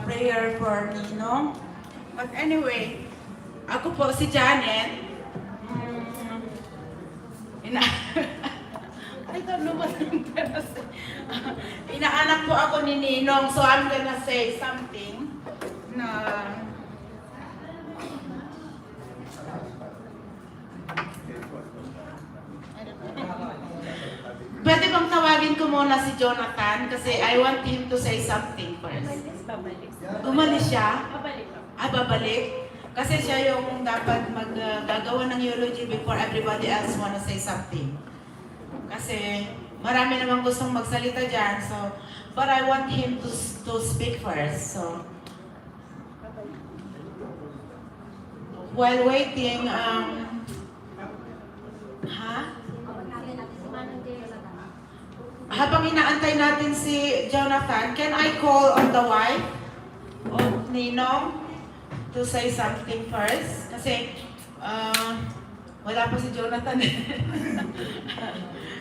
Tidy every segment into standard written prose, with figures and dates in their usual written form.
prayer for Ninong. But anyway, ako po si Janet. I don't know what I'm gonna say. Inaanak po ako ni Ninong, so I'm gonna say something na pwede bang tawagin ko muna si Jonathan kasi I want him to say something first. Umalis siya? Babalik. Kasi siya yung dapat maggagawa ng eulogy before everybody else wanna say something. Kasi marami namang gustong magsalita dyan, so but I want him to speak first. So while waiting, habang inaantay natin si Jonathan, can I call on the wife of Ninong to say something first? Kasi wala pa si Jonathan.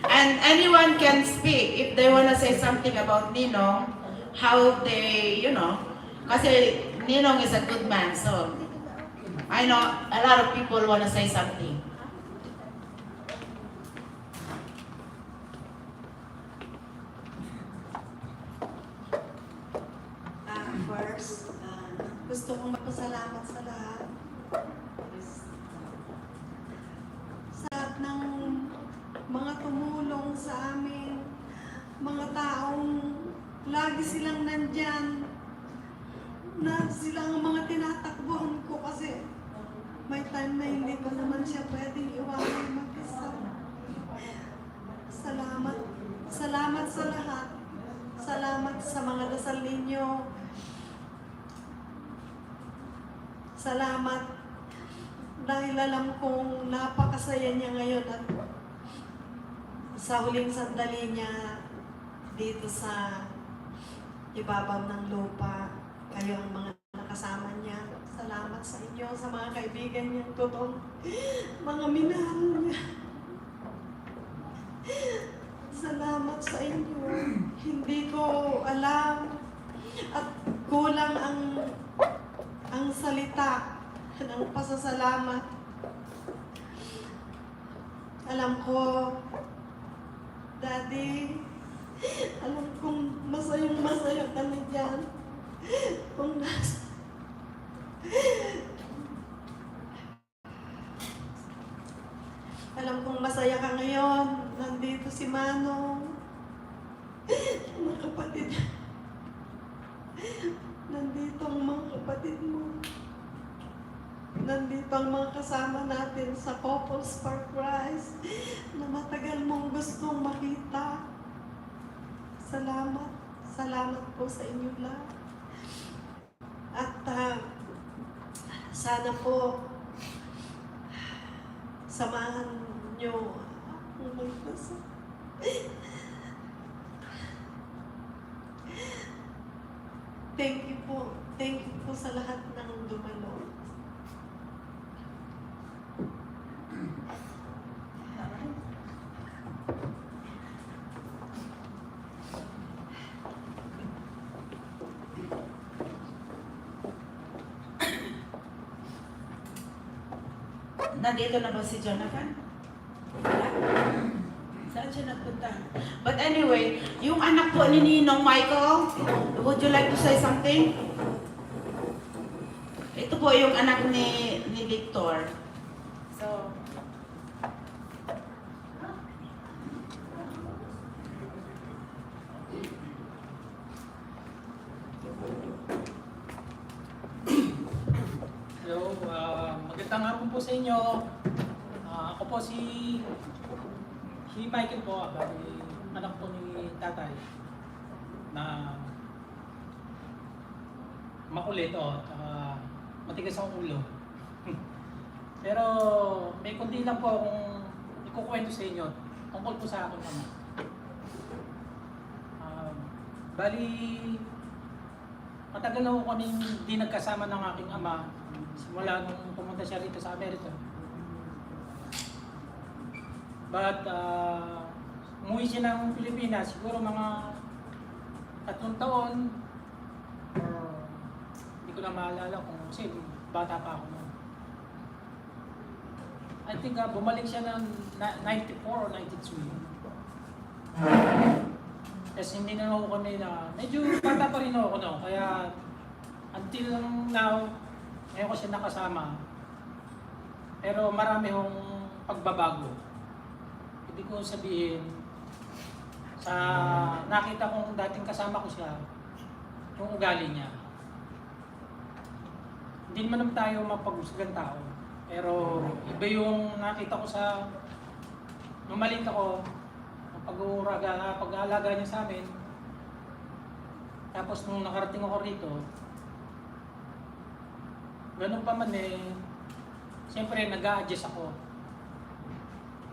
And anyone can speak if they wanna say something about Ninong, how they, kasi Ninong is a good man, so I know a lot of people wanna say something. First, gusto kong magpasalamat sa lahat. Sa lahat ng mga tumulong sa amin, mga taong lagi silang nandyan, na silang mga tinatakbuhan ko kasi may time na hindi pa naman siya pwedeng iwanan mag-isa. Salamat. Salamat sa lahat. Salamat sa mga dasal ninyo. Salamat dahil alam kong napakasaya niya ngayon at sa huling sandali niya dito sa ibabaw ng lupa, kayo ang mga nakasama niya. Salamat sa inyo, sa mga kaibigan niya, totoong mga minahal niya. Salamat sa inyo. Hindi ko alam at kulang ang salita ng pasasalamat. Alam ko, Daddy, alam kong masayang-masaya kami dyan. Kung alam kong masaya ka ngayon. Nandito si Manong. Mga kapatid. Nandito ang mga kapatid mo. Nandito ang mga kasama natin sa Couples Park Rise na matagal mong gustong makita. Salamat. Salamat po sa inyo lahat. At sana po samahan nyo ang magdasal. Thank you po. Thank you po sa lahat ng dumalo. Nandito na ba si Jonathan? Wala? Saan siya nagpunta? But anyway, yung anak po ni Ninong, Michael, would you like to say something? Ito po yung anak ni Victor. So, hello, magandang hapon po sa inyo. Ako po si Michael po, anak po ni tatay na makulit at matigas ang ulo. Pero may kundi lang po akong ikukwento sa inyo tungkol po sa aking ama. Bali, matagal na po kaming hindi nagkasama ng aking ama simula nung pumunta siya rito sa Amerika. But umuwi siya ng Pilipinas siguro mga 3 taon or ko na maalala kung kasi bata pa ako noon. I think bumalik siya ng 94 or 93. Kasi hindi na ako kami na, medyo bata pa rin ako no, kaya until now, ngayon ko siya nakasama. Pero marami hong pagbabago. Hindi ko sabihin, sa nakita kong dating kasama ko siya, yung ugali niya. Hindi naman tayo mapag-usgan tao. Pero iba yung nakita ko sa, nung maliit ako, pag-aalaga niya sa amin. Tapos nung nakarating ako rito, ganun pa man siyempre nag-a-adjust ako.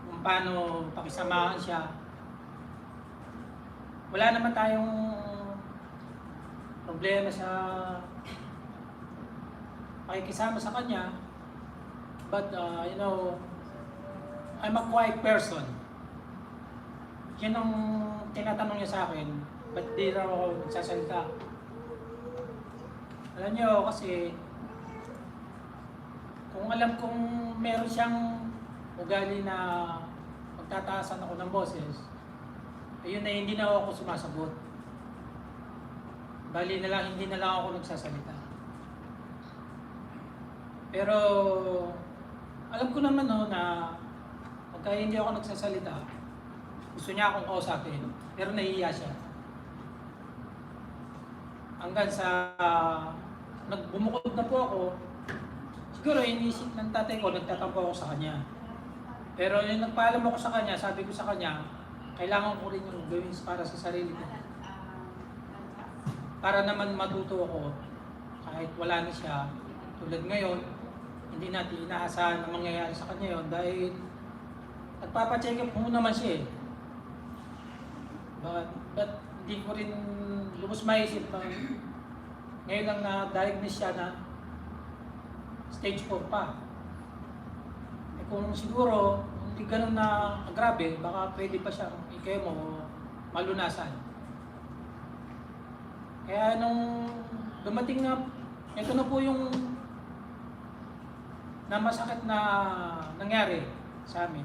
Kung paano pakisamahan siya. Wala naman tayong problema sa pakikisama sa kanya. But, I'm a quiet person. Yan ang tinatanong niya sa akin, ba't di raw ako nagsasalita? Alam niyo, kasi kung alam kong meron siyang ugali na magtataasan ako ng boses, ayun na hindi na ako sumasagot. Bali na lang, hindi na lang ako nagsasalita. Pero alam ko naman na pagka hindi ako nagsasalita, gusto niya akong kausapin, pero nahihiya siya. Hanggang sa nagbumukod na po ako, siguro inisip ng tatay ko, nagtatampo ako sa kanya. Pero yung nagpaalam ako sa kanya, sabi ko sa kanya, kailangan ko rin yung gawin para sa sarili ko. Para naman matuto ako, kahit wala na siya, tulad ngayon, hindi natin inaasahan na mangyayari sa kanya yun dahil nagpapacheck up mo naman siya eh. But hindi ko rin lubos maisip na ngayon lang na-diagnose siya na stage 4 pa. Eh kung siguro hindi ganun na grabe, baka pwede pa siyang i-chemo o malunasan. Kaya nung dumating na, ito na po yung na masakit na nangyari sa amin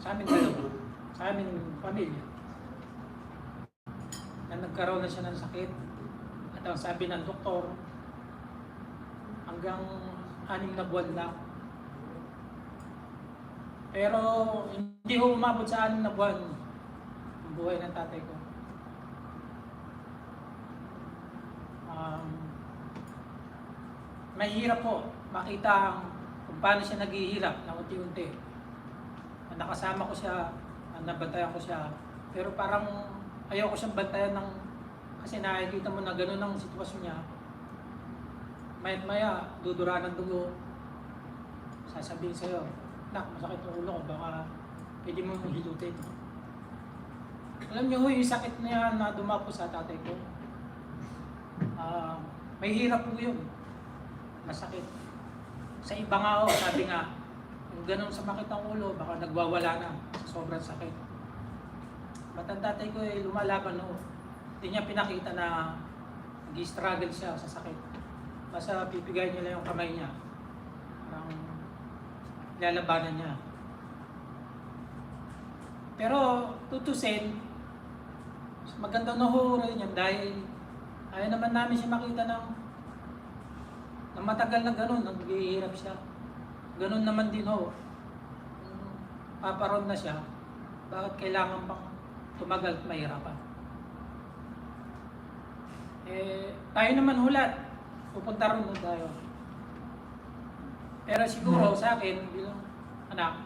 dalawa, sa amin pamilya. Na nagkaroon na siya ng sakit at ang sabi ng doktor, hanggang 6 na buwan lang. Pero hindi ho umabot sa 6 na buwan ang buhay ng tatay ko. Mahirap po makita kung paano siya naghihirap na unti-unti. Nakasama ko siya, nabantayan ko siya, pero parang ayaw ko siyang bantayan kasi nakikita mo na gano'n ang sitwasyon niya. Maya't maya, dudura ng dugo. Sasabihin sa'yo, nak, masakit ang ulo ko, baka pwede mo hilutin. Alam niyo yung sakit niya na dumapo sa tatay ko. May hirap po yun. Masakit. Sa iba nga sabi nga, kung ganun sa makit ang ulo, baka nagwawala na sa sobrang sakit. Ang tatay ko lumalaban no. Hindi niya pinakita na nag-struggle siya sa sakit. Basta pipigay niya lang yung kamay niya. Parang lalabanan niya. Pero tutusin, maganda na ho rin yan dahil ayaw naman namin siya makita ng matagal na gano'n, naghihirap siya. Gano'n naman din ho. Paparoon na siya, bakit kailangan pang tumagal at mahirapan? Tayo naman hulat, pupunta rin tayo. Pero siguro sa akin, bilang anak,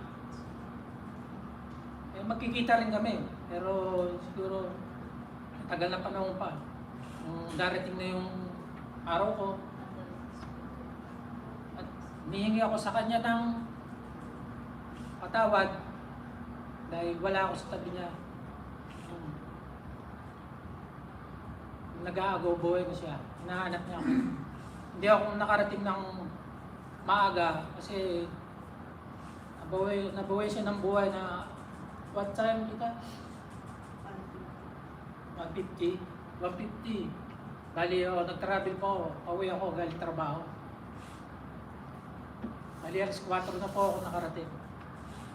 magkikita rin kami. Pero siguro, tagal na panahon pa. Darating na yung araw ko. At nihingi ako sa kanya ng patawad dahil wala ako sa tabi niya. Nag-aagaw buhay na siya. Hinahanap niya ako. Hindi ako nakarating ng maaga kasi nabuhay siya ng buhay na what time kita? 150. Bali, nag-travel po ako. Pauwi ako galing trabaho. Bali, alas 4 na po ako nakarating.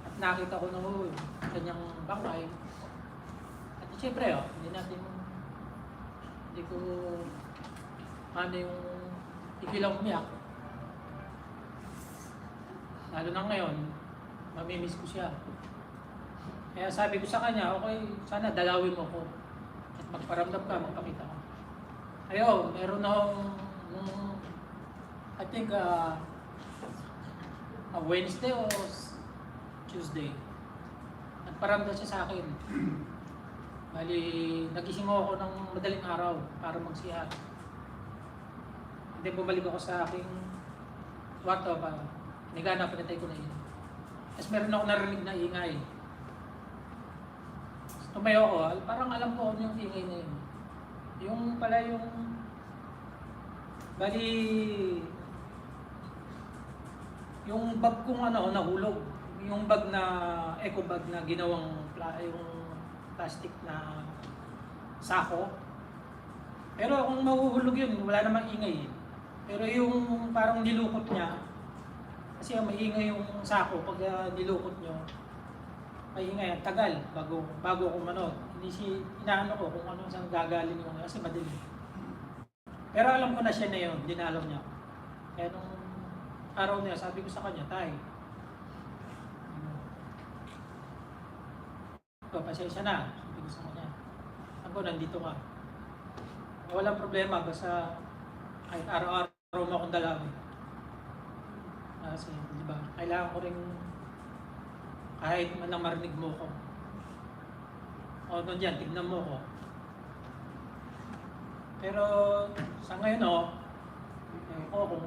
At nakita ko na kanyang bangkay. At siyempre, hindi ko ano yung ikilang umiyak. Lalo na ngayon, mamimiss ko siya. Kaya sabi ko sa kanya, okay, sana dalawin mo ko. At magparamdam ka, magpakita ka. Ayun, meron akong, I think, Wednesday o Tuesday. Nagparamdam siya sa akin. Bali, nagising ako ng madaling araw para magsiha. Hindi bumalik ako sa aking kwarto pa. Nagana, pinatay ko na yun. Tapos meron ako narinig na ingay. Tumayo ako, parang alam ko ano yung ingay na yun. Yung pala yung bali yung bag kong nahulog. Yung bag na eco bag na ginawang yung plastic na sako. Pero kung mahuhulog yun, wala namang ingay. Pero yung parang nilukot niya, kasi maingay yung sako pag nilukot nyo, maingay, tagal bago ko manood. Inaano ko kung ano saan gagaling yung kasi madilim. Pero alam ko na siya na yun, dinalaw niya. Kaya nung araw niya, sabi ko sa kanya, Tay, pasensya na, sabi ko sa kanya. Ako, nandito ka. Walang problema, basta kahit araw-araw mo akong dalawin. Kasi, di ba, kailangan ko rin kahit man lang marinig mo ko. O, doon dyan, tignan mo ko. Pero, sa ngayon, kung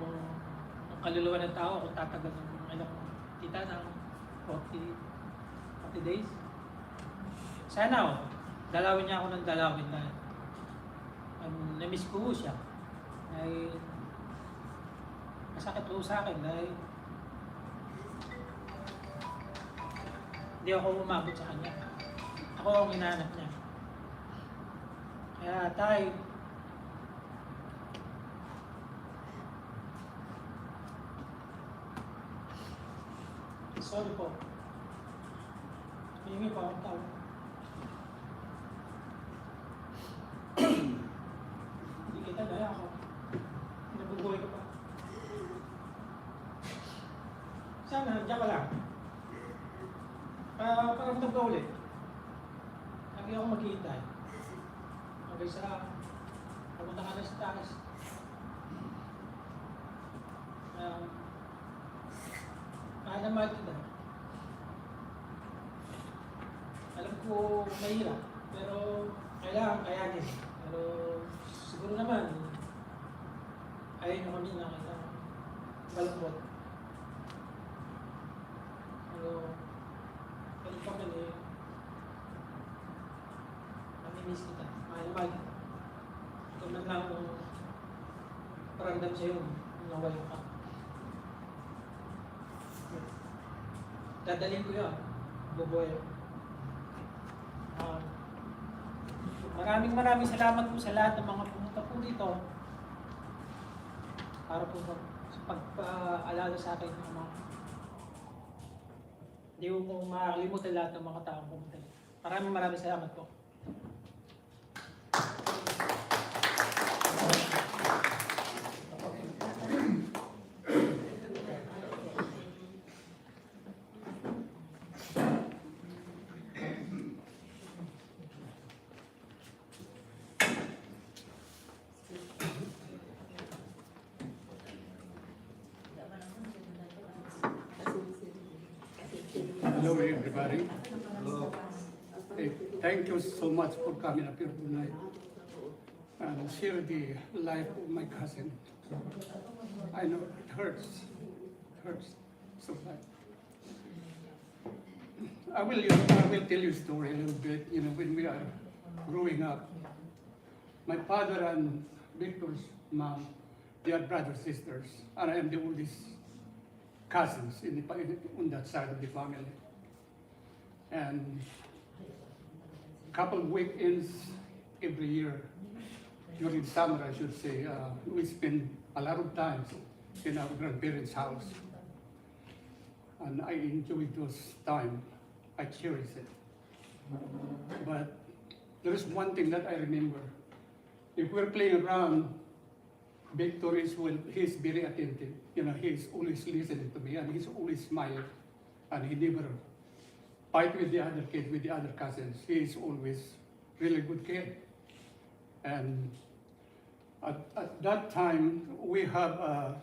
ang kaluluwa ng tao, kung tatagal ng ilang tita ng 40 days, sana, dalawin niya ako ng dalawin na na-miss ko siya. Dahil, masakit po sa akin dahil hindi ako umabot sa kanya. Ako ang hinahanap niya. Kaya Tay, sorry po. Hingi pa akong tao. Hindi kita daya ako. Nabubuhay ka pa. Sana, diyan ka lang. Paramdam ka ulit. Lagi ako maghihintay. Okay sa pumunta ka na sa taas. Mahal na mahal kita. Alam ko mahirap, pero kailangan kayanin. Pero siguro naman, ayaw nyo kami nakita. Balakbot. Pero, ganun pa kami, namimiss kita. Mahal na mahal kita. Ito man lang kung paramdam sa'yo, kung nawala ka. Dadalhin ko yun. Bubuhay. Maraming salamat po sa lahat ng mga pumunta po dito para po sa pagpaalala sa akin ng mga hindi ko makakalimutan lahat ng mga taong pumunta. Maraming salamat po. Hello everybody. Hey, thank you so much for coming up here tonight and share the life of my cousin. I know it hurts so bad. I will tell you a story a little bit. You know, when we are growing up, my father and Victor's mom, they are brothers, sisters, and I am the oldest cousins on that side of the family. And couple weekends every year, during summer, I should say, we spend a lot of time in our grandparents' house. And I enjoy those time. I cherish it. But there is one thing that I remember. If we're playing around, Victor he's very attentive. You know, he's always listening to me and he's always smiling. And he never fight with the other kids, with the other cousins. He's always really good kid. And at that time, we have a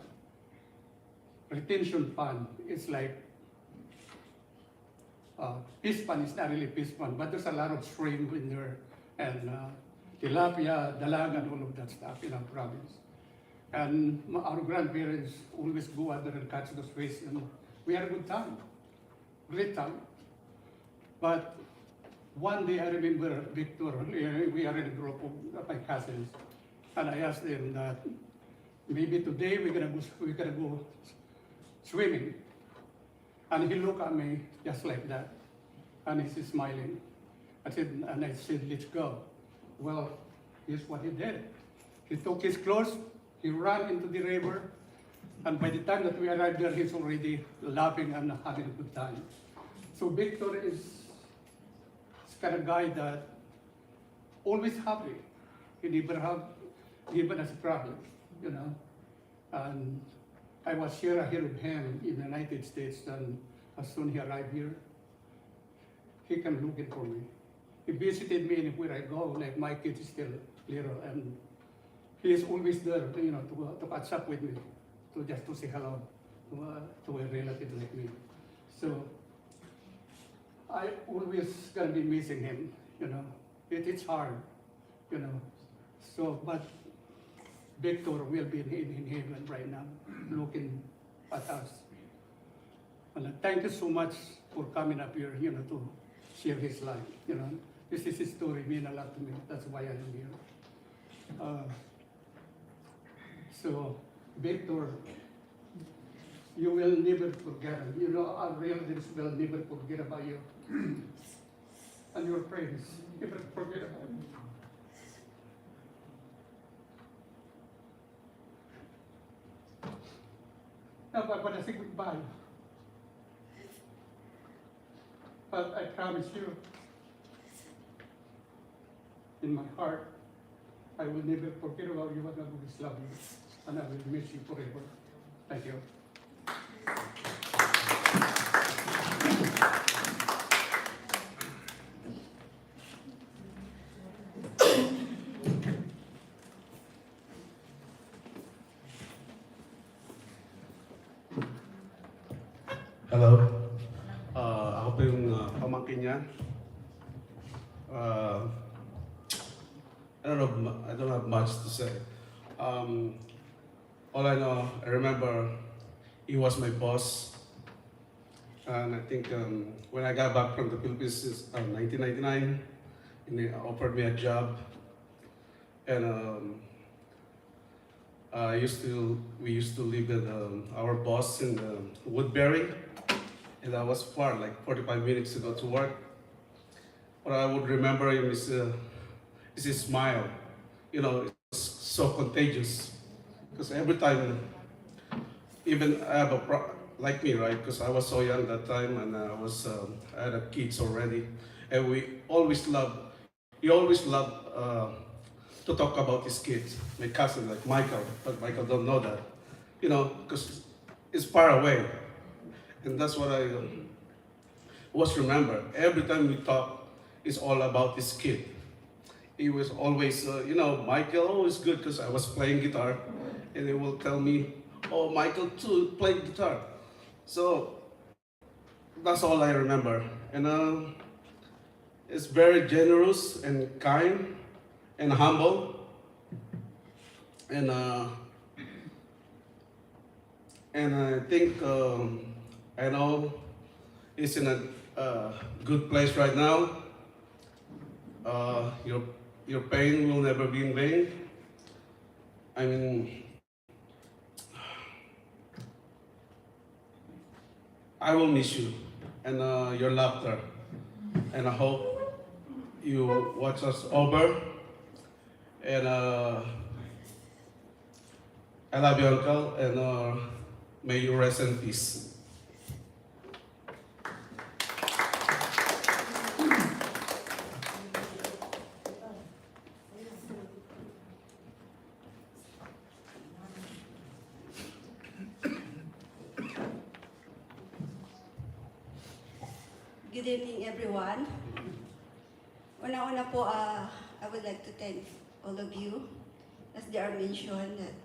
retention fund. It's like fish fund. It's not really fish fund, but there's a lot of shrimp in there and tilapia, dalag, and all of that stuff in our province. And our grandparents always go out there and catch those fish, and we had a good time, great time. But one day I remember Victor, we are in a group of my cousins, and I asked them that maybe today we're gonna go swimming. And he looked at me just like that, and he's smiling. I said, let's go. Well, here's what he did. He took his clothes, he ran into the river, and by the time that we arrived there, he's already laughing and having a good time. So Victor is kind of guy that always happy. He never have given us a problem, you know. And I was here ahead of him in the United States, and as soon as he arrived here, he came looking for me. He visited me anywhere I go, like my kid is still little, and he is always there, you know, to catch up with me, to say hello to a relative like me. So I always gonna be missing him, you know. It's hard, you know. So, but Victor will be in heaven right now, looking at us. And thank you so much for coming up here, you know, to share his life, you know. This is his story, mean a lot to me. That's why I am here. So, Victor, you will never forget him. You know, our relatives will never forget about you. And your friends, never forget about you. Now, I'm going to say goodbye. But I promise you, in my heart, I will never forget about you, and I will always love you, and I will miss you forever. Thank you. Hello. Ako po yung pamangkin niya. I don't have much to say. All I know, I remember he was my boss. And I think when I got back from the Philippines in 1999, and they offered me a job. And we used to live with our boss in Woodbury. And that was far, like 45 minutes to go to work. What I would remember him is his smile. You know, it's so contagious. Because every time, even I have like me, right? Because I was so young that time, and I had kids already. And he always loved to talk about his kids. My cousin, like Michael, but Michael don't know that. You know, because it's far away. And that's what I always remember. Every time we talk, it's all about his kid. He was always, you know, Michael, always good because I was playing guitar. And he will tell me, oh, Michael too, playing guitar. So that's all I remember. And it's very generous and kind and humble. And I think, I know he's in a good place right now. Your pain will never be in vain. I mean, I will miss you and your laughter. And I hope you watch us over And I love you, Uncle, and may you rest in peace. Good evening, everyone. Una-una po, I would like to thank all of you. As they are mentioned, that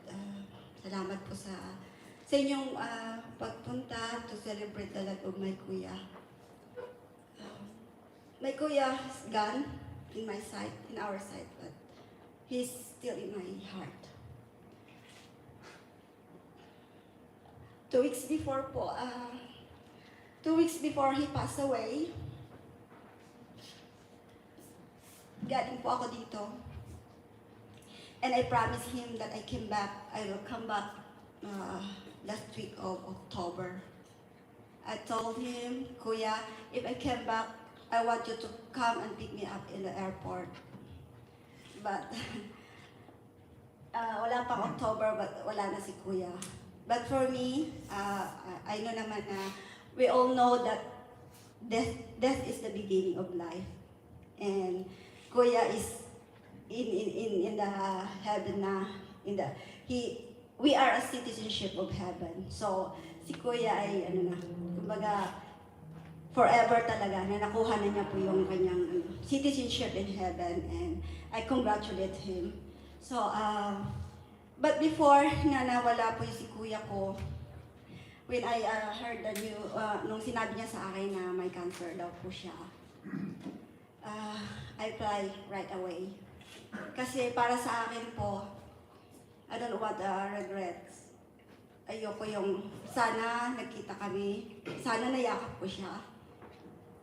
salamat po sa inyong pagpunta to celebrate the life of my kuya. My kuya is gone in my sight, in our sight, but he's still in my heart. 2 weeks before po, 2 weeks before he passed away, galing po ako dito. And I promised him that I will come back last week of October. I told him, Kuya, if I came back, I want you to come and pick me up in the airport. But, wala pang October, but wala na si Kuya. But for me, I know naman na we all know that death is the beginning of life. And Kuya is in the heaven na, we are a citizenship of heaven. So, si Kuya ay, kumbaga, forever talaga, na nakuha na niya po yung kanyang citizenship in heaven, and I congratulate him. So, but before na nawala po yung si Kuya ko, when I heard the news, nung sinabi niya sa akin na may cancer daw po siya, I cried right away. Kasi para sa akin po, I don't know what regrets. Ayoko yung, sana nagkita kami, sana nayakap ko siya.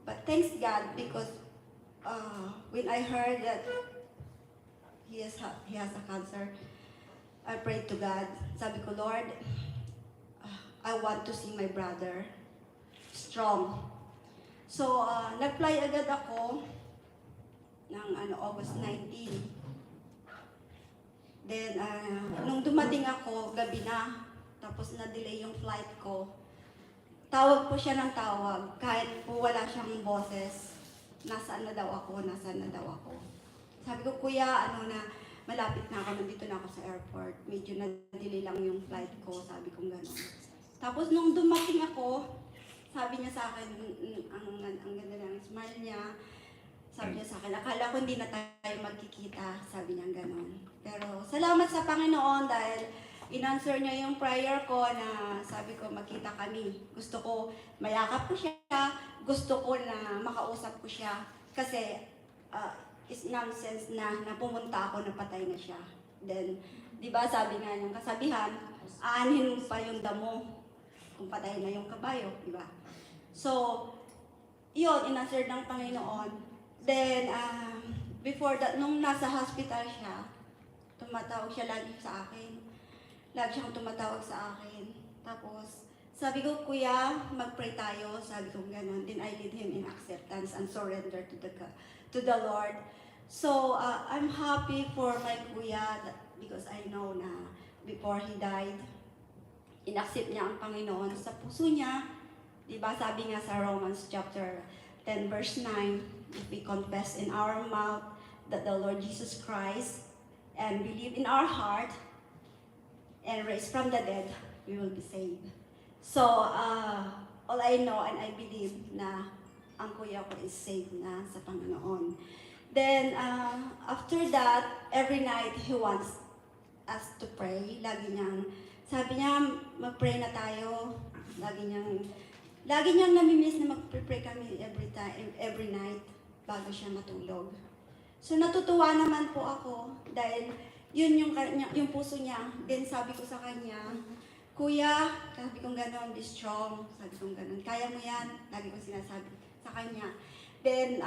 But thanks God, because when I heard that he has a cancer, I prayed to God. Sabi ko, Lord, I want to see my brother strong. So, nag-fly agad ako ng August 19. Then, nung dumating ako, gabi na, tapos na-delay yung flight ko, tawag po siya ng tawag, kahit po wala siyang boses, nasaan na daw ako, nasaan na daw ako. Sabi ko, Kuya, malapit na ako, nandito na ako sa airport, medyo na-delay lang yung flight ko, sabi ko gano'n. Tapos nung dumating ako, sabi niya sa akin, ang ganda ng smile niya, sabi niya sa akin, akala ko hindi na tayo magkikita, sabi niya gano'n. Pero salamat sa Panginoon dahil in-answer niya yung prayer ko na sabi ko magkita kami. Gusto ko mayakap ko siya, gusto ko na makausap ko siya. Kasi it's nonsense na pumunta ako na patay na siya. Then, di ba sabi nga yung kasabihan, aanhin mo pa yung damo kung patay na yung kabayo, di ba? So, yun, in-answer ng Panginoon. Then, before that, nung nasa hospital siya, tumatawag siya lagi sa akin. Lagi siyang tumatawag sa akin. Tapos, sabi ko, Kuya, mag-pray tayo. Sabi ko gano'n. Then I lead him in acceptance and surrender to the Lord. So, I'm happy for my Kuya because I know na before he died, in-accept niya ang Panginoon sa puso niya. Diba, sabi nga sa Romans chapter 10 verse 9, if we confess in our mouth that the Lord Jesus Christ and believe in our heart and raise from the dead, we will be saved. So, all I know and I believe na ang kuya ko is saved na sa Panginoon. Then, after that, every night he wants us to pray. Sabi niya, mag-pray na tayo. Lagi niyang namimiss na mag-pray kami every night bago siya matulog. So natutuwa naman po ako dahil yun yung puso niya. Then sabi ko sa kanya, Kuya, sabi kong gano'n, be strong. Sabi kong gano'n, kaya mo yan. Lagi kong sinasabi sa kanya. Then,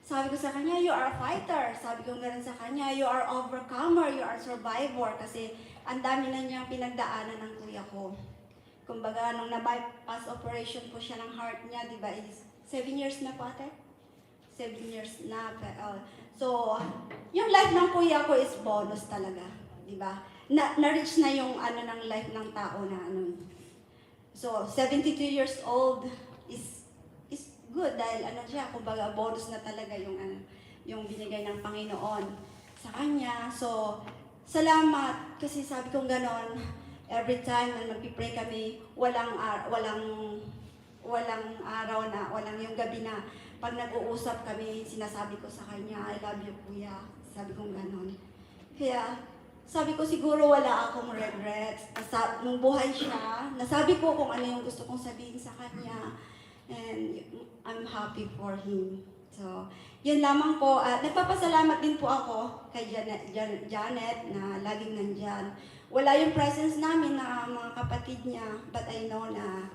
sabi ko sa kanya, you are a fighter. Sabi kong gano'n sa kanya, you are overcomer, you are survivor. Kasi ang dami na niyang pinagdaanan ng kuya ko. Kumbaga, nung na-bypass operation po siya ng heart niya, di ba, is 7 years na po ate? 7 years na. So, yung life ng kuya ko is bonus talaga. Di ba? Na-reach na yung ano ng life ng tao na ano. So, 72 years old is good dahil ano siya, kumbaga bonus na talaga yung ano, yung binigay ng Panginoon sa kanya. So, salamat kasi sabi kong ganon, every time na magpipray kami, walang araw na, walang yung gabi na pag nag-uusap kami, sinasabi ko sa kanya, I love you kuya. Sabi kong ganon. Kaya, sabi ko siguro wala akong regrets. Nung buhay siya, nasabi ko kung ano yung gusto kong sabihin sa kanya. And I'm happy for him. So, yun lamang po. At nagpapasalamat din po ako kay Janet na laging nandyan. Wala yung presence namin na mga kapatid niya, but I know na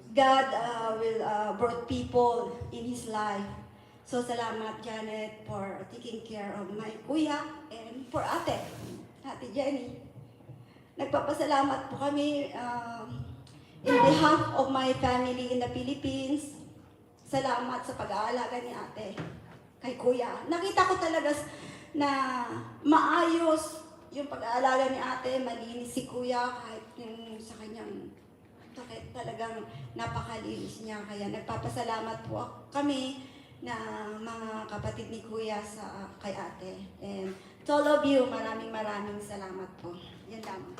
God will brought people in his life. So, salamat Janet for taking care of my kuya and for Ate Jenny. Nagpapasalamat po kami in behalf of my family in the Philippines. Salamat sa pag-aalaga ni Ate kay Kuya. Nakita ko talaga na maayos yung pag-aalaga ni Ate, malinis si Kuya kahit yung sa kanyang talagang napakalinis niya. Kaya nagpapasalamat po kami na mga kapatid ni Kuya kay Ate. And to all of you, maraming salamat po. Yan lamang.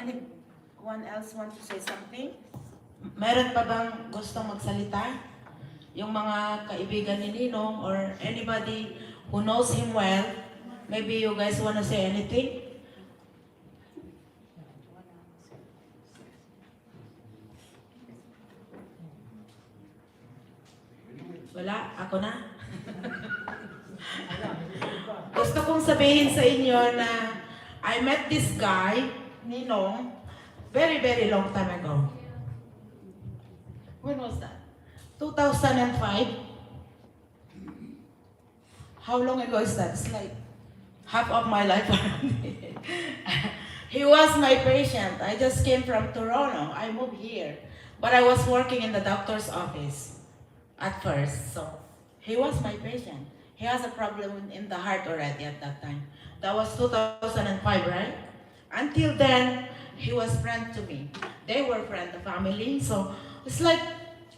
Anyone else want to say something? Meron pa bang gustong magsalita? Yung mga kaibigan ni Ninong or anybody who knows him well, maybe you guys want to say anything? Wala? Ako na? Gusto kong sabihin sa inyo na I met this guy, Ninong, very long time ago. When was that? 2005? How long ago is that? It's like half of my life already. He was my patient. I just came from Toronto. I moved here. But I was working in the doctor's office at first. So he was my patient. He has a problem in the heart already at that time. That was 2005, right? Until then, he was friend to me. They were friend, the family. So it's like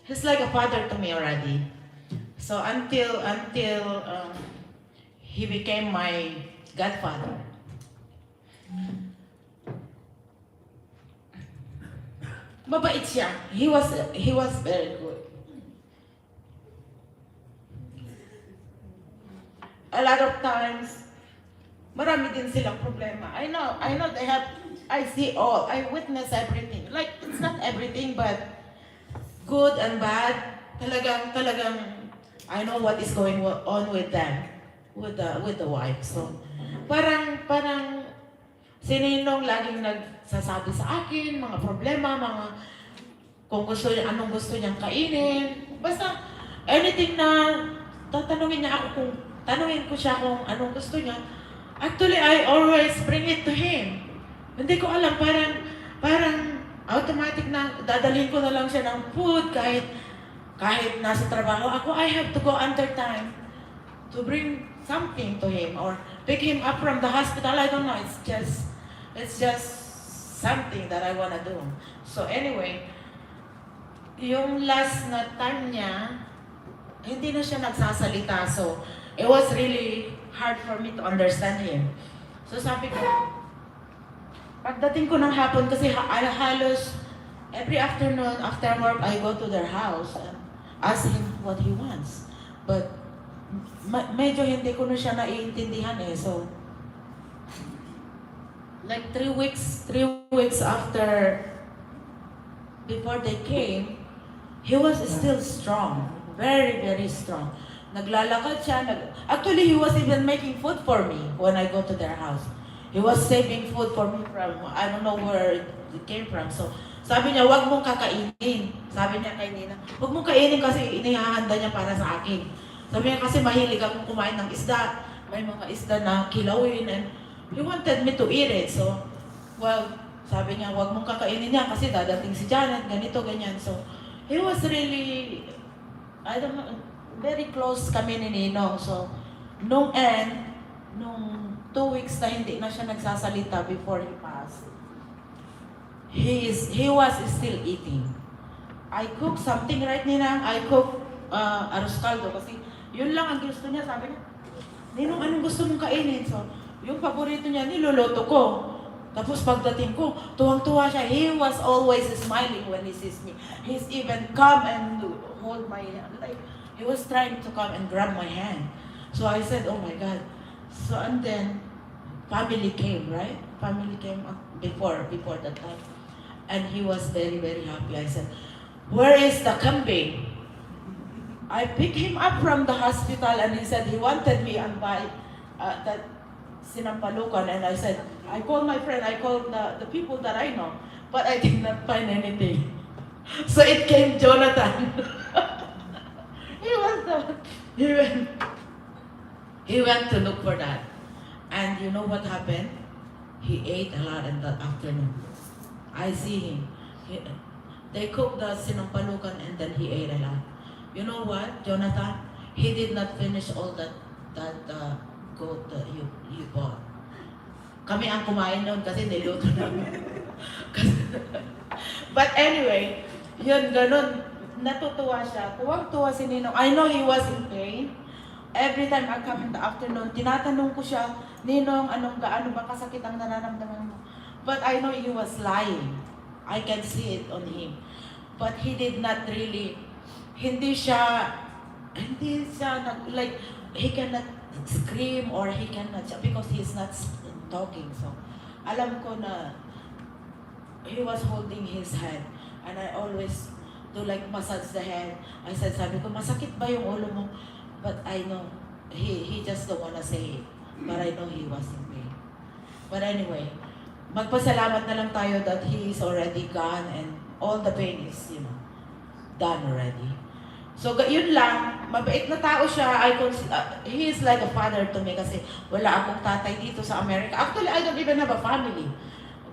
he's like a father to me already. So until he became my godfather. Mabait siya. He was very good. A lot of times, marami din silang problema. I know they have, I see all, I witness everything. Like, it's not everything, but good and bad. Talagang, I know what is going on with them, with the wife. So, parang, si Ninong laging nagsasabi sa akin, mga problema, kung gusto niya, anong gusto niyang kainin. Basta, anything na tatanungin ko siya kung anong gusto niya. Actually, I always bring it to him. Hindi ko alam, parang automatic na dadalhin ko na lang siya ng food kahit nasa trabaho ako. I have to go under time to bring something to him or pick him up from the hospital. I don't know. It's just something that I wanna do. So anyway, yung last na time niya, hindi na siya nagsasalita. So it was really hard for me to understand him. So sabi ko, pagdating ko ng hapon, kasi halos every afternoon after work, I go to their house and ask him what he wants. But medyo hindi ko na siya naiintindihan eh. So like 3 weeks after before they came, he was still strong. Very, very strong. Naglalakad siya. Actually, he was even making food for me when I go to their house. He was saving food for me from, I don't know where it came from. So, sabi niya, huwag mong kakainin. Sabi niya kay Nina, huwag mong kainin kasi inihahanda niya para sa akin. Sabi niya kasi mahilig akong kumain ng isda. May mga isda na kilawin and he wanted me to eat it. So, well, sabi niya, huwag mong kakainin niya kasi dadating si Janet, ganito, ganyan. So, he was really, I don't know, very close kami ni Ninong. So, nung 2 weeks na hindi na siya nagsasalita before he passed, he was still eating. I cook something, right, Ninang? I cook arroz caldo kasi yun lang ang gusto niya. Sabi niya, Ninong, anong gusto mong kainin? So, yung paborito niya, niluluto ko. Tapos pagdating ko, tuwang-tuwa siya. He was always smiling when he sees me. He's even come and hold my hand. Like, he was trying to come and grab my hand. So I said, oh my God. So and then, family came, right? Family came before that time. And he was very, very happy. I said, where is the kambing? I picked him up from the hospital and he said he wanted me and buy that sinampalukan, and I said, I called my friend, I called the people that I know, but I did not find anything. So it came Jonathan. He went to look for that. And you know what happened? He ate a lot in the afternoon. I see him. They cooked the sinampalukan and then he ate a lot. You know what, Jonathan? He did not finish all that goat that you bought. Kami ang kumain noon kasi niluto namin. But anyway, yun, ganun. Natutuwa siya. Tuwang-tuwa si Ninong. I know he was in pain. Every time I come in the afternoon, tinatanong ko siya, Ninong, gaano ba kasakit ang nararamdaman mo? But I know he was lying. I can see it on him. But he did not really, hindi siya, like, he cannot scream or he cannot, because he's not talking. So, alam ko na he was holding his head. And I always do like massage the head. I said, sabi ko, masakit ba yung ulo mo? But I know, he just don't wanna say it. But I know he was in pain. But anyway, magpasalamat na lang tayo that he is already gone and all the pain is, done already. So, yun lang, mabait na tao siya. He is like a father to me kasi wala akong tatay dito sa Amerika. Actually, I don't even have a family.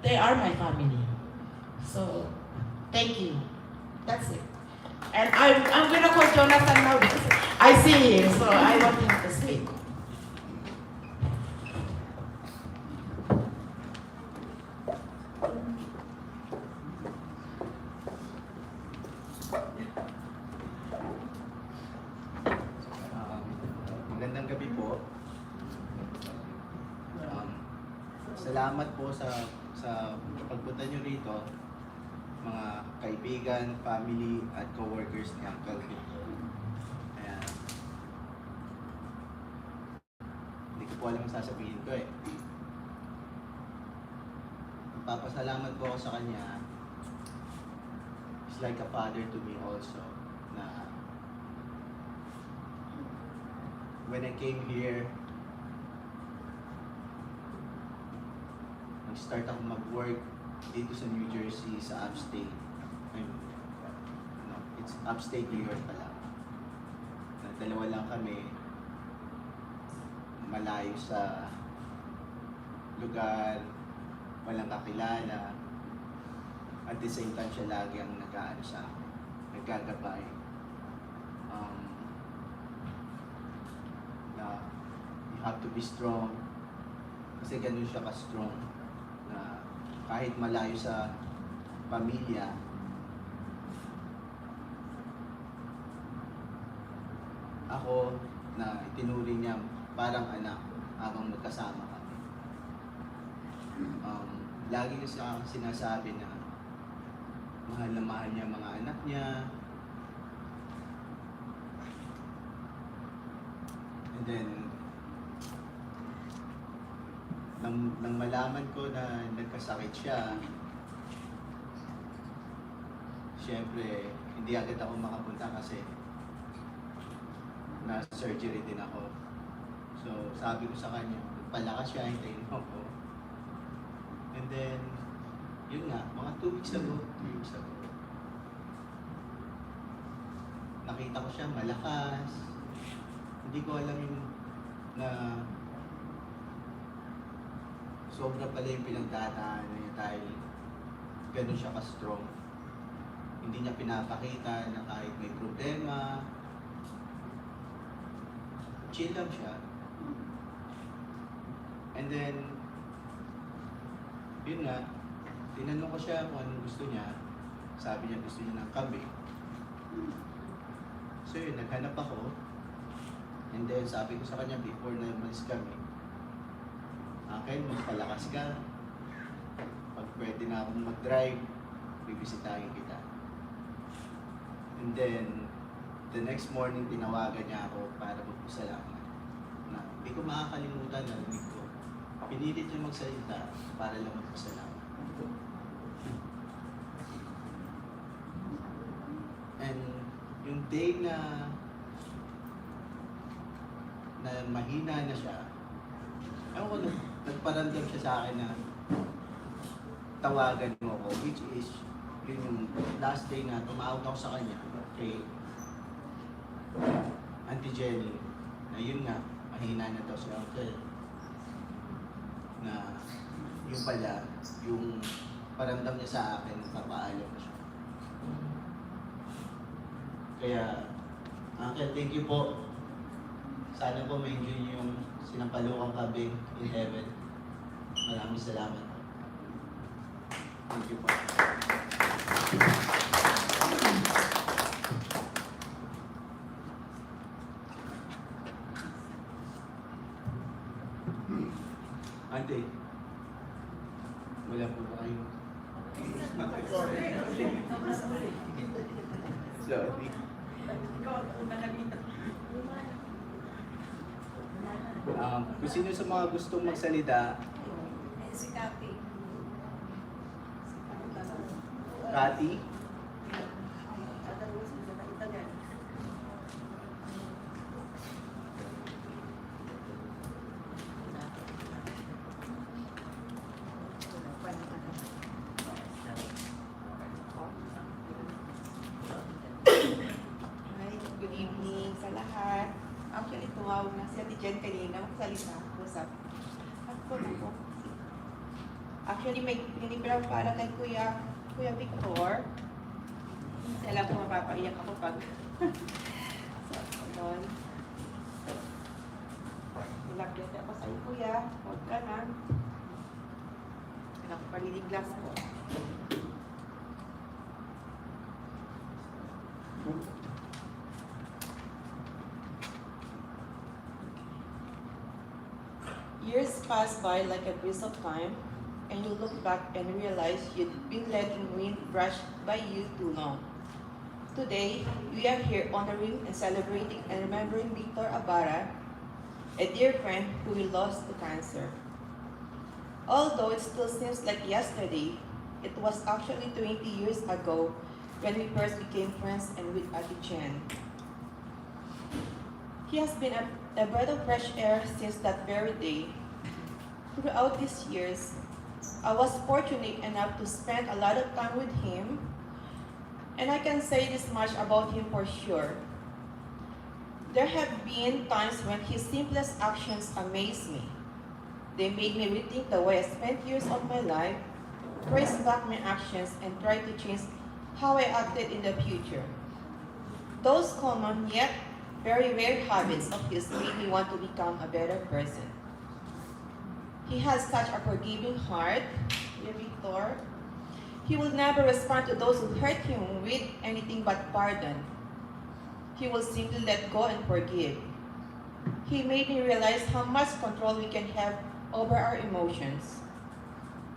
They are my family. So, thank you. That's it. And I'm gonna call Jonathan now because I see him, so I want him to speak. Magandang gabi po. Salamat po sa pagpunta nyo rito, mga kaibigan, family, at co-workers ni Uncle Vic. Ayan. Hindi ko po alam ang sasabihin ko eh. Papasalamat po ako sa kanya. He's like a father to me also. Na when I came here, nag-start ako mag-work dito sa New Jersey, sa upstate. It's upstate New York pala. Dalawa lang kami, malayo sa lugar, walang kakilala. At the same time, siya lagi ang nag-aano sa akin, nagkagabay. You have to be strong kasi ganun siya ka-strong na kahit malayo sa pamilya, ako na itinuring niya parang anak habang magkasama kami. Lagi niya sa akin sinasabi na mahal na mahal niya mga anak niya. And then, nang malaman ko na nagkasakit siya, Siyempre, hindi agad ako makapunta kasi na-surgery din ako. So, sabi ko sa kanya, palakas siya, hintayin mo ako. And then, yun nga, mga 2 weeks ago, nakita ko siya malakas. Hindi ko alam yung na sobra pala yung pinagdadaanan niya dahil ganun siya ka-strong. Hindi niya pinapakita na kahit may problema, chill lang siya. And then, yun nga, tinanong ko siya kung anong gusto niya. Sabi niya gusto niya ng kape. So yun, naghanap ako. And then sabi ko sa kanya before na umalis kami, akin, magpalakas ka. Pag pwede na akong mag-drive, bibisitahin kita. And then, the next morning, tinawagan niya ako para magpasalamat. Na hindi ko makakalimutan, narinig ko. Pinilit niya magsalita para lang magpasalamat. And yung day na mahina na siya, ewan ko, nagparamdam siya sa akin na tawagan mo ako, which is yun yung last day na tumawag ako sa kanya kay Auntie Jenny na yun nga, mahina na daw si Uncle, na yung pala, yung paramdam niya sa akin, papaalam siya. Kaya, Uncle, thank you po. Sana po ma-enjoy niyo yung sinampalukang kabing in heaven. Maraming salamat. Thank you po. Ante, wala po ba kayo? Sorry. Kung sino sa mga gustong magsalita, Si Kathy. Kati, Hi, good evening sa lahat. Actually, tumawag na si Ate Jen kanina, magsalita, usap. Ako na po. Actually, may nilibram para kay Kuya Victor. Kasi alam ko mapapaiyak ako pag so, doon. Nilagyan ako sa iyo, Kuya. Huwag ka na. Kailangan ko paliliglas ko. Years pass by like a breeze of time, and you look back and realize you'd been letting wind brush by you too long. Today, we are here honoring and celebrating and remembering Victor Abara, a dear friend who we lost to cancer. Although it still seems like yesterday, it was actually 20 years ago when we first became friends and with Ate Chen. He has been a breath of fresh air since that very day. Throughout these years, I was fortunate enough to spend a lot of time with him, and I can say this much about him for sure. There have been times when his simplest actions amazed me. They made me rethink the way I spent years of my life, trace back my actions, and try to change how I acted in the future. Those common yet very rare habits of his made me want to become a better person. He has such a forgiving heart, Victor. He will never respond to those who hurt him with anything but pardon. He will simply let go and forgive. He made me realize how much control we can have over our emotions.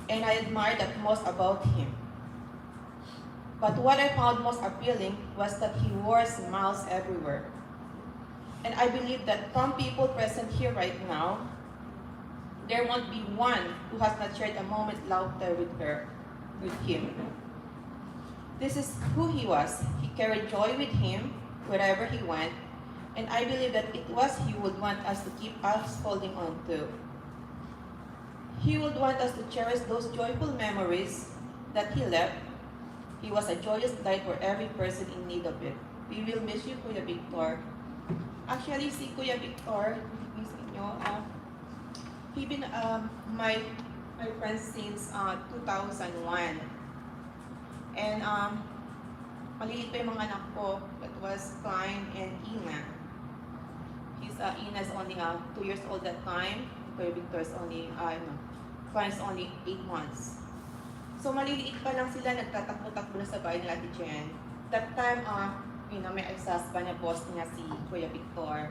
And I admire that most about him. But what I found most appealing was that he wore smiles everywhere. And I believe that some people present here right now, there won't be one who has not shared a moment laughter with him. This is who he was. He carried joy with him wherever he went, and I believe that it was he would want us to keep us holding on to. He would want us to cherish those joyful memories that he left. He was a joyous light for every person in need of it. We will miss you, Kuya Victor. Actually, si Kuya Victor, miss inyo, he been my friend since 2001. And maliit pa yung mga anak ko. That was Klein and Ina. Ina's only 2 years old that time. Kuya Victor's only, Klein's only 8 months. So maliliit pa lang sila, nagtatakbo-takbo na sa bahay nila Ate Jen. That time, may exhaust pa niya, boss niya si Kuya Victor.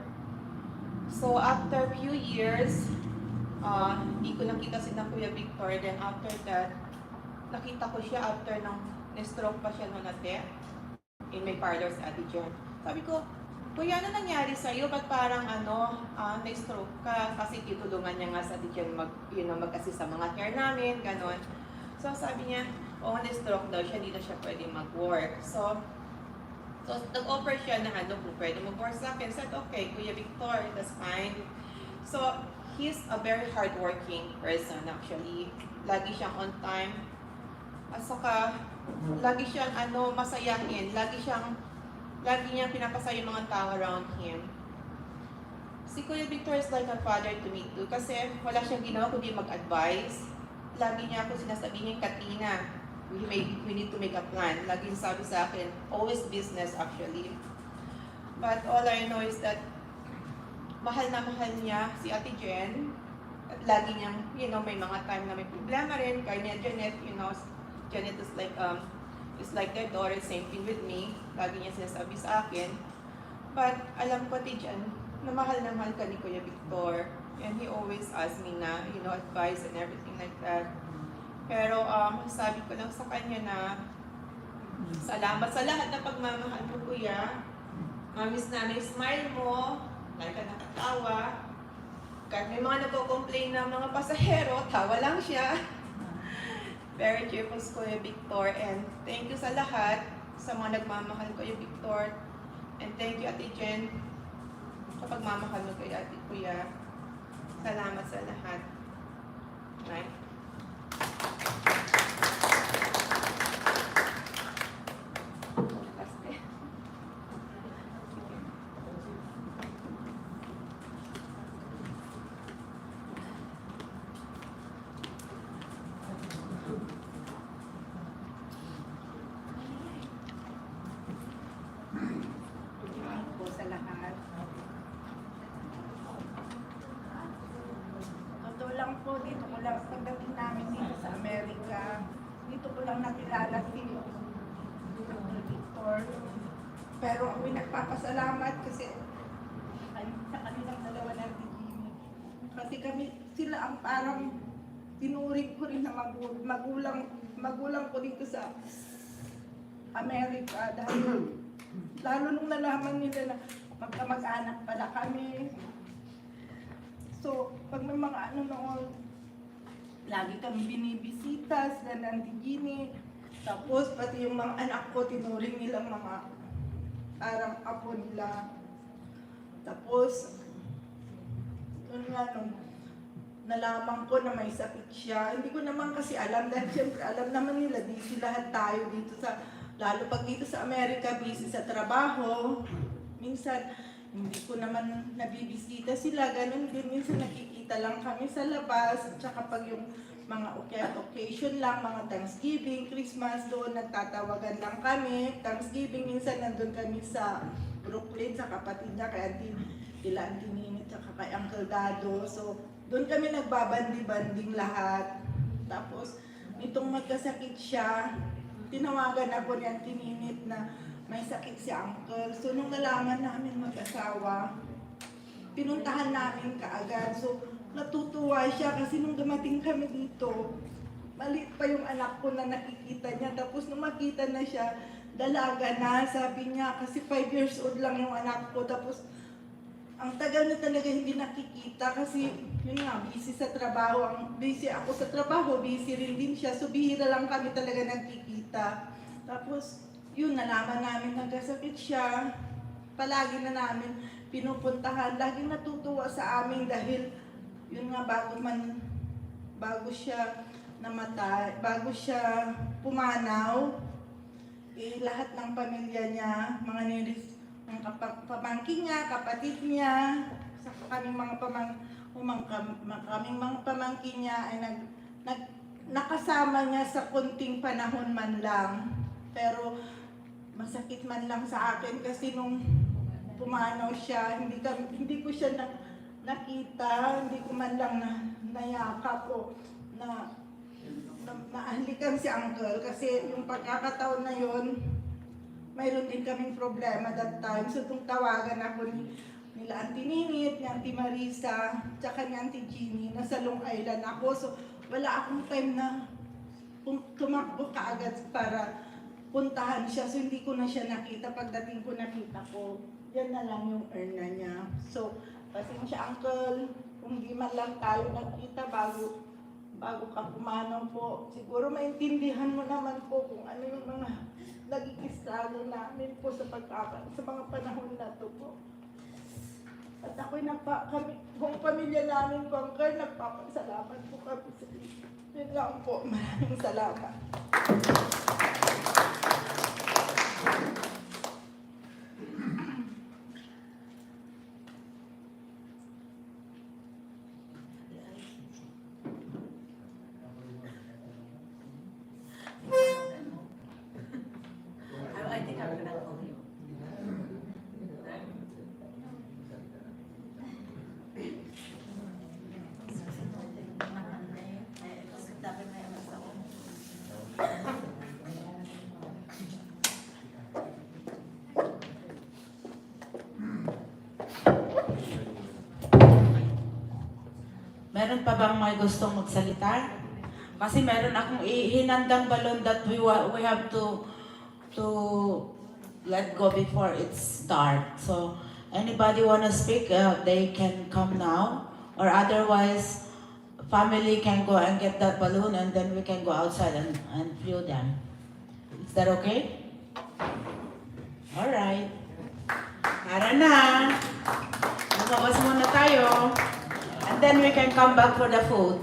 So after few years, hindi ko nakita si Kuya Victor. Then after that, nakita ko siya after nang na-stroke pa siya noon ate. In my parlor sa Ate Jen. Sabi ko, Kuya, ano nangyari sa'yo? Ba't parang na-stroke ka? Kasi tutulungan niya nga sa Ate Jen mag-assist sa mga care namin, ganon. So sabi niya, na-stroke daw siya, hindi na siya pwede mag-work. So nag-offer siya na kung pwede mag-work sa akin. Said, okay, Kuya Victor, that's fine. So, he's a very hardworking person actually. Lagi siyang on time. At saka, lagi siyang masayahin. Lagi niyang pinapasaya yung mga tao around him. Si Kuya Victor is like a father to me too. Kasi wala siyang ginawa kundi mag-advise. Lagi niya ako sinasabihin, Katina, we need to make a plan. Lagi sabi sa akin, always business actually. But all I know is that mahal na mahal niya si Ate Jen. At lagi niyang, may mga time na may problema rin. Kaya niya Janet, Janet is like their daughter, same thing with me. Lagi niya sinasabi sa akin. But alam ko, Ate Jen, na mahal ka ni Kuya Victor. And he always asks me na, advice and everything like that. Pero sabi ko lang sa kanya na salamat sa lahat na pagmamahal mo, Kuya. Miss na smile mo, like ka nakatawa. Kahit may mga nagko-complain na mga pasahero, tawa lang siya. Very cheerful si Kuya Victor, and thank you sa lahat, sa mga nagmamahal Kuya Victor. And thank you, Ate Jen, sa pagmamahal mo kay Ate Kuya. Salamat sa lahat. Right? Sa lahat. Totoo lang po, dito ko lang, pagdating namin dito sa Amerika, dito ko lang nakilala si Dr. Victor. Pero ako'y nagpapasalamat kasi sa kanilang dalawa ng Jimmy. Kasi sila ang parang tinuring ko rin na magulang ko dito sa Amerika dahil lalo nung nalaman nila na magkamag-anak pala kami. So, pag may mga noon, lagi kami binibisita sila ng Tigini. Tapos, pati yung mga anak ko, tinuring nilang mga parang apo nila. Tapos, nalaman ko na may sakit siya. Hindi ko naman kasi alam dahil siyempre alam naman nila, busy lahat tayo dito sa, lalo pag dito sa Amerika, busy sa trabaho. Minsan, hindi ko naman nabibisita sila, ganun din. Minsan nakikita lang kami sa labas, at saka pag yung mga occasion lang, mga Thanksgiving, Christmas, doon nagtatawagan lang kami. Thanksgiving, minsan nandun kami sa Brooklyn, sa kapatid niya, kay Auntie Ninit, saka kay Uncle Dado. So, doon kami nagbabandi-banding lahat. Tapos, nitong magkasakit siya, tinawagan ako ni Auntie Ninit na may sakit si Uncle. So, nung nalaman namin mag-asawa, pinuntahan namin kaagad. So, natutuwa siya kasi nung dumating kami dito, maliit pa yung anak ko na nakikita niya. Tapos nung makita na siya, dalaga na, sabi niya, kasi 5 years old lang yung anak ko. Tapos, ang tagal na talaga hindi nakikita kasi, yun nga, busy sa trabaho. Busy ako sa trabaho, busy rin din siya. So, bihira lang kami talaga nakikita. Tapos, yun, nalaman namin nagkasakit siya. Palagi na namin pinupuntahan. Laging natutuwa sa amin dahil, yun nga, bago siya namatay, bago siya pumanaw, lahat ng pamilya niya, mga pamangkin niya, kapatid niya, sa kaming mga kaming mga pamangkin niya ay nakasama niya sa kunting panahon man lang. Pero masakit man lang sa akin kasi nung pumanaw siya, hindi ko siya nakita, hindi ko man lang nayakap o nahalikan si Uncle kasi yung pagkakataon na yun, mayroon din kaming problema that time. So, nung tawagan ako nila Auntie Ninit, ni Auntie Marisa, tsaka ni Auntie Jeannie, nasa Long Island ako. So, wala akong time na tumakbo kaagad para puntahan siya. So, hindi ko na siya nakita. Pagdating ko, nakita ko, yan na lang yung urna niya. So, pasensya Uncle, kung di man lang tayo nakita bago ka pumanaw po. Siguro maintindihan mo naman po kung ano yung mga naging struggle namin po sa mga panahon na to po. At ako'y buong pamilya namin po, Uncle, nagpapasalamat po kami sa inyo. Yun lang po. Maraming salamat. I think I'm gonna call you. Meron pa bang may gustong magsalita? Kasi meron akong hinandang balon that we have to let go before it's dark. So anybody wanna speak, they can come now, or otherwise family can go and get that balloon and then we can go outside and view them. Is that okay? Alright. Tara na. Lumabas muna tayo. And then we can come back for the food.